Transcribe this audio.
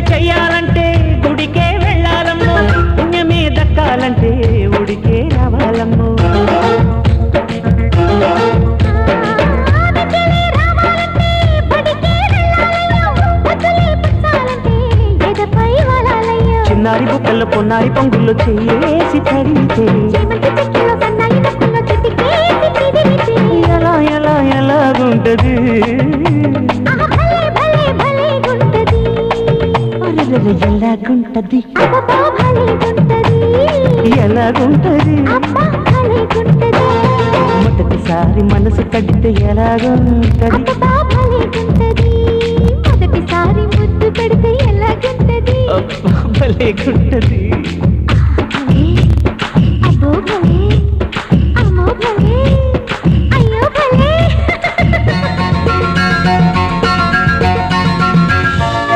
చెయ్యాలంటే గుడికే వెళ్ళాలమ్మో, పుణ్యమే దక్కాలంటే ఉడికే రావాలమ్మో. చిన్నారి బుక్కల్లో పొన్నారి పొంగుల్లో చేసి తడితే ఎలా ఎలా ఎలాగుంటది, ఎలాగుంటది ఎలాగుంటది మొదటిసారి మనసు కడితే ఎలాగుంటది, మొదటిసారి ముద్దు పెడితే ఎలాగుంటది, భలేగుంటది.